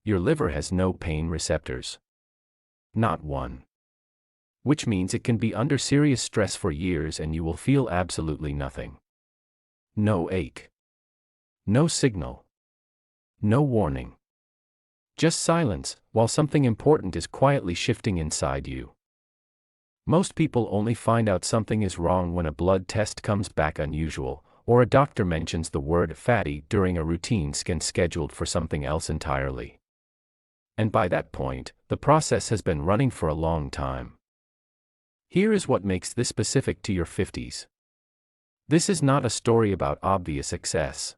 Your liver has no pain receptors. Not one. Which means it can be under serious stress for years and you will feel absolutely nothing. No ache. No signal. No warning. Just silence, while something important is quietly shifting inside you. Most people only find out something is wrong when a blood test comes back unusual, or a doctor mentions the word fatty during a routine scan scheduled for something else entirely. And by that point, the process has been running for a long time. Here is what makes this specific to your 50s. This is not a story about obvious excess.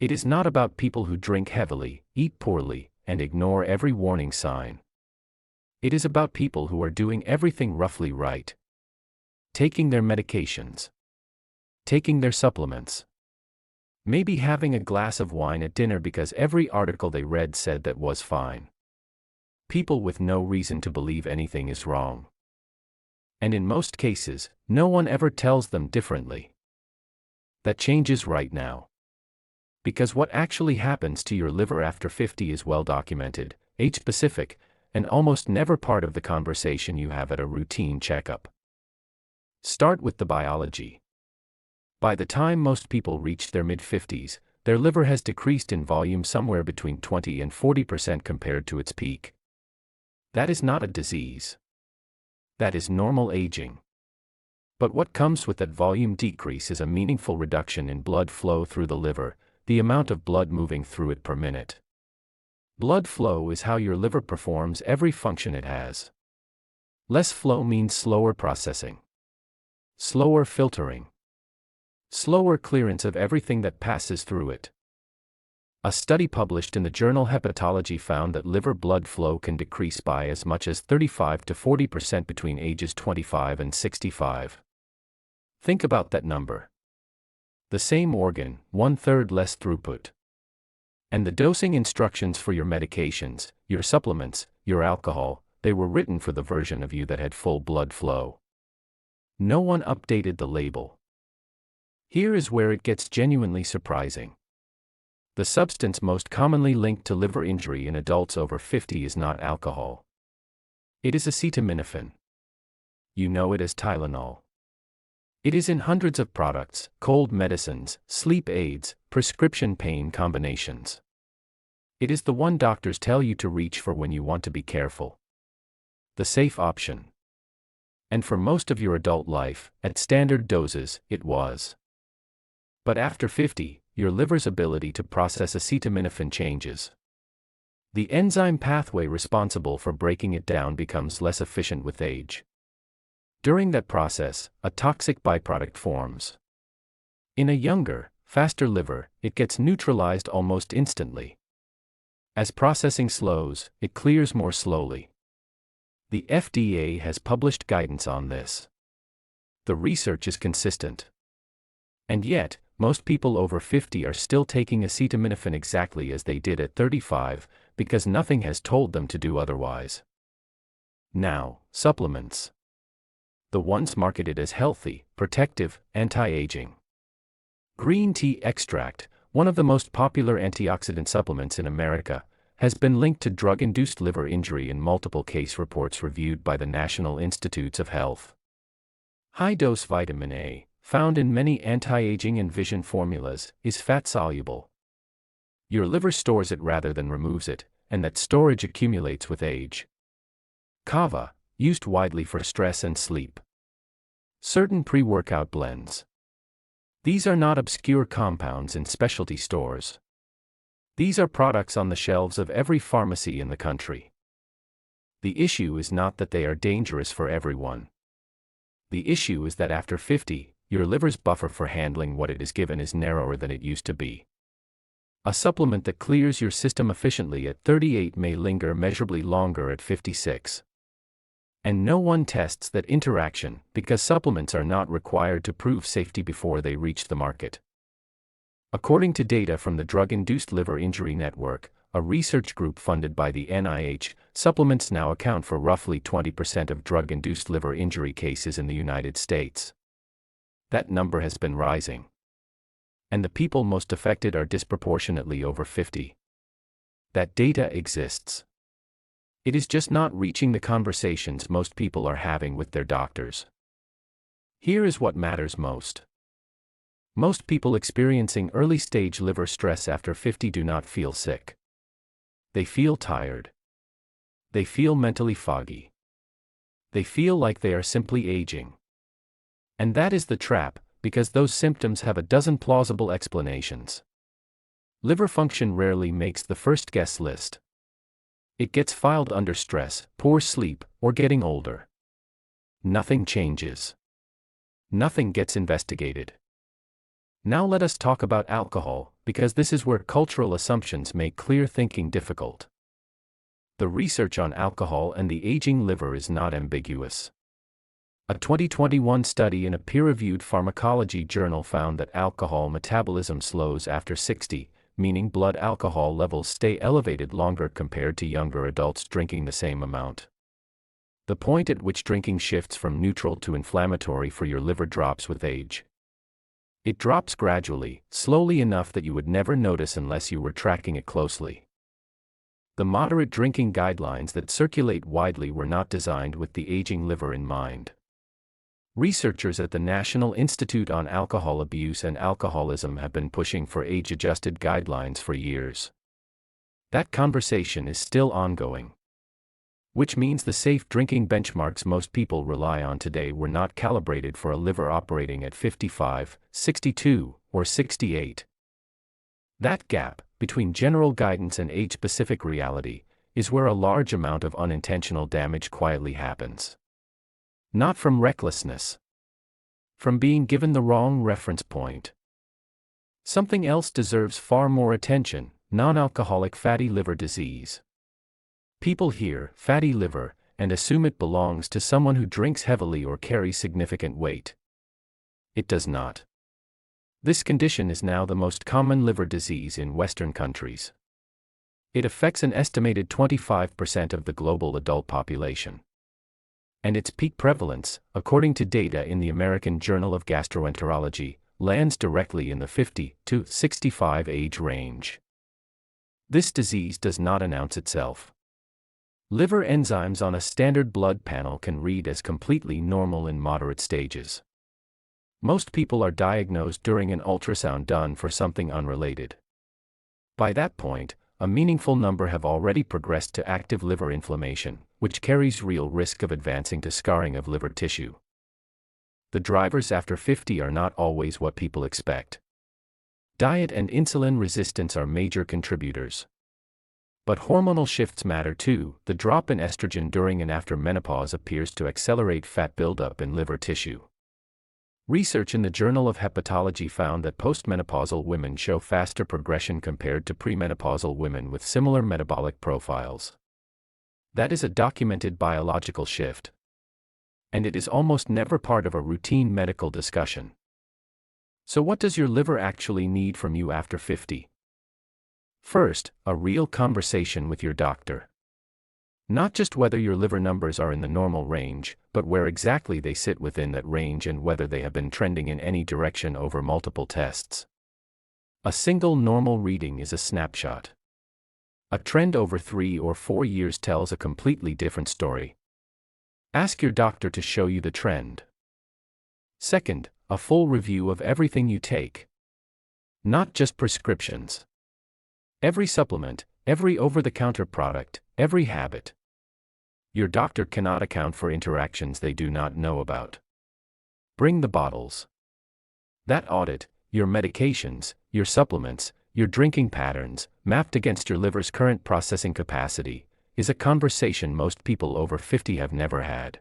It is not about people who drink heavily, eat poorly, and ignore every warning sign. It is about people who are doing everything roughly right. Taking their medications. Taking their supplements. Maybe having a glass of wine at dinner because every article they read said that was fine. People with no reason to believe anything is wrong. And in most cases, no one ever tells them differently. That changes right now. Because what actually happens to your liver after 50 is well documented, age-specific, and almost never part of the conversation you have at a routine checkup. Start with the biology. By the time most people reach their mid-50s, their liver has decreased in volume somewhere between 20 and 40% compared to its peak. That is not a disease. That is normal aging. But what comes with that volume decrease is a meaningful reduction in blood flow through the liver, the amount of blood moving through it per minute. Blood flow is how your liver performs every function it has. Less flow means slower processing. Slower filtering. Slower clearance of everything that passes through it. A study published in the journal Hepatology found that liver blood flow can decrease by as much as 35 to 40% between ages 25 and 65. Think about that number. The same organ, 1/3 less throughput. And the dosing instructions for your medications, your supplements, your alcohol, they were written for the version of you that had full blood flow. No one updated the label. Here is where it gets genuinely surprising. The substance most commonly linked to liver injury in adults over 50 is not alcohol. It is acetaminophen. You know it as Tylenol. It is in hundreds of products, cold medicines, sleep aids, prescription pain combinations. It is the one doctors tell you to reach for when you want to be careful. The safe option. And for most of your adult life, at standard doses, it was. But after 50, your liver's ability to process acetaminophen changes. The enzyme pathway responsible for breaking it down becomes less efficient with age. During that process, a toxic byproduct forms. In a younger, faster liver, it gets neutralized almost instantly. As processing slows, it clears more slowly. The FDA has published guidance on this. The research is consistent. And yet, most people over 50 are still taking acetaminophen exactly as they did at 35, because nothing has told them to do otherwise. Now, supplements. The ones marketed as healthy, protective, anti-aging. Green tea extract, one of the most popular antioxidant supplements in America, has been linked to drug-induced liver injury in multiple case reports reviewed by the National Institutes of Health. High-dose vitamin A, found in many anti-aging and vision formulas, is fat-soluble. Your liver stores it rather than removes it, and that storage accumulates with age. Kava, used widely for stress and sleep. Certain pre-workout blends. These are not obscure compounds in specialty stores. These are products on the shelves of every pharmacy in the country. The issue is not that they are dangerous for everyone. The issue is that after 50, your liver's buffer for handling what it is given is narrower than it used to be. A supplement that clears your system efficiently at 38 may linger measurably longer at 56. And no one tests that interaction, because supplements are not required to prove safety before they reach the market. According to data from the Drug-Induced Liver Injury Network, a research group funded by the NIH, supplements now account for roughly 20% of drug-induced liver injury cases in the United States. That number has been rising. And the people most affected are disproportionately over 50. That data exists. It is just not reaching the conversations most people are having with their doctors. Here is what matters most. Most people experiencing early-stage liver stress after 50 do not feel sick. They feel tired. They feel mentally foggy. They feel like they are simply aging. And that is the trap, because those symptoms have a dozen plausible explanations. Liver function rarely makes the first guess list. It gets filed under stress, poor sleep, or getting older. Nothing changes. Nothing gets investigated. Now let us talk about alcohol, because this is where cultural assumptions make clear thinking difficult. The research on alcohol and the aging liver is not ambiguous. A 2021 study in a peer-reviewed pharmacology journal found that alcohol metabolism slows after 60, meaning blood alcohol levels stay elevated longer compared to younger adults drinking the same amount. The point at which drinking shifts from neutral to inflammatory for your liver drops with age. It drops gradually, slowly enough that you would never notice unless you were tracking it closely. The moderate drinking guidelines that circulate widely were not designed with the aging liver in mind. Researchers at the National Institute on Alcohol Abuse and Alcoholism have been pushing for age-adjusted guidelines for years. That conversation is still ongoing. Which means the safe drinking benchmarks most people rely on today were not calibrated for a liver operating at 55, 62, or 68. That gap, between general guidance and age-specific reality, is where a large amount of unintentional damage quietly happens. Not from recklessness. From being given the wrong reference point. Something else deserves far more attention: non-alcoholic fatty liver disease. People hear fatty liver and assume it belongs to someone who drinks heavily or carries significant weight. It does not. This condition is now the most common liver disease in Western countries. It affects an estimated 25% of the global adult population. And its peak prevalence, according to data in the American Journal of Gastroenterology, lands directly in the 50 to 65 age range. This disease does not announce itself. Liver enzymes on a standard blood panel can read as completely normal in moderate stages. Most people are diagnosed during an ultrasound done for something unrelated. By that point, a meaningful number have already progressed to active liver inflammation, which carries real risk of advancing to scarring of liver tissue. The drivers after 50 are not always what people expect. Diet and insulin resistance are major contributors. But hormonal shifts matter too. The drop in estrogen during and after menopause appears to accelerate fat buildup in liver tissue. Research in the Journal of Hepatology found that postmenopausal women show faster progression compared to premenopausal women with similar metabolic profiles. That is a documented biological shift. And it is almost never part of a routine medical discussion. So what does your liver actually need from you after 50? First, a real conversation with your doctor. Not just whether your liver numbers are in the normal range, but where exactly they sit within that range and whether they have been trending in any direction over multiple tests. A single normal reading is a snapshot. A trend over 3 or 4 years tells a completely different story. Ask your doctor to show you the trend. Second, a full review of everything you take. Not just prescriptions. Every supplement, every over-the-counter product, every habit. Your doctor cannot account for interactions they do not know about. Bring the bottles. That audit, your medications, your supplements, your drinking patterns, mapped against your liver's current processing capacity, is a conversation most people over 50 have never had.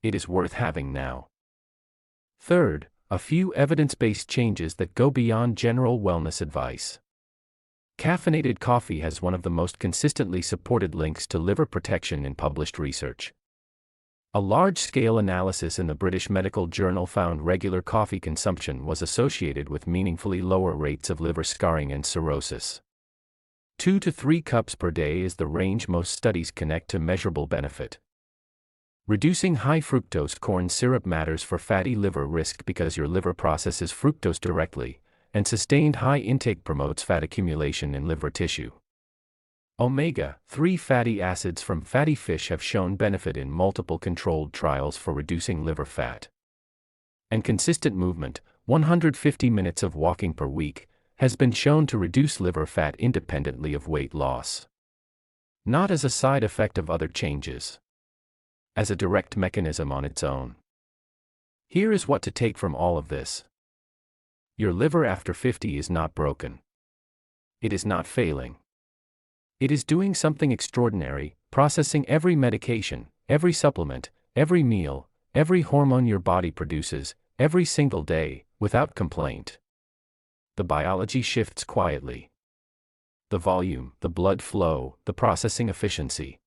It is worth having now. Third, a few evidence-based changes that go beyond general wellness advice. Caffeinated coffee has one of the most consistently supported links to liver protection in published research. A large-scale analysis in the British Medical Journal found regular coffee consumption was associated with meaningfully lower rates of liver scarring and cirrhosis. 2 to 3 cups per day is the range most studies connect to measurable benefit. Reducing high fructose corn syrup matters for fatty liver risk because your liver processes fructose directly, and sustained high intake promotes fat accumulation in liver tissue. Omega-3 fatty acids from fatty fish have shown benefit in multiple controlled trials for reducing liver fat. And consistent movement, 150 minutes of walking per week, has been shown to reduce liver fat independently of weight loss. Not as a side effect of other changes. As a direct mechanism on its own. Here is what to take from all of this. Your liver after 50 is not broken. It is not failing. It is doing something extraordinary, processing every medication, every supplement, every meal, every hormone your body produces, every single day, without complaint. The biology shifts quietly. The volume, the blood flow, the processing efficiency.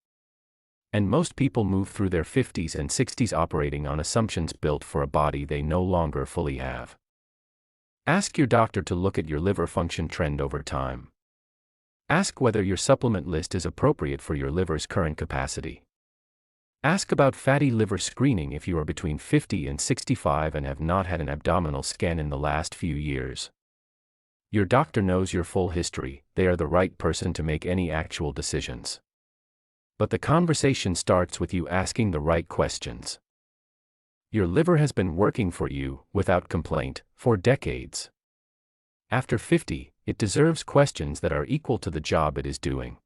And most people move through their 50s and 60s operating on assumptions built for a body they no longer fully have. Ask your doctor to look at your liver function trend over time. Ask whether your supplement list is appropriate for your liver's current capacity. Ask about fatty liver screening if you are between 50 and 65 and have not had an abdominal scan in the last few years. Your doctor knows your full history, they are the right person to make any actual decisions. But the conversation starts with you asking the right questions. Your liver has been working for you, without complaint, for decades. After 50, it deserves questions that are equal to the job it is doing.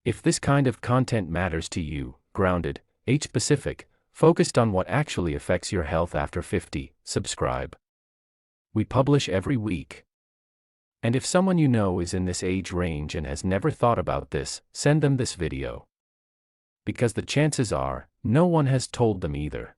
If this kind of content matters to you, grounded, age-specific, focused on what actually affects your health after 50, subscribe. We publish every week. And if someone you know is in this age range and has never thought about this, send them this video. Because the chances are, no one has told them either.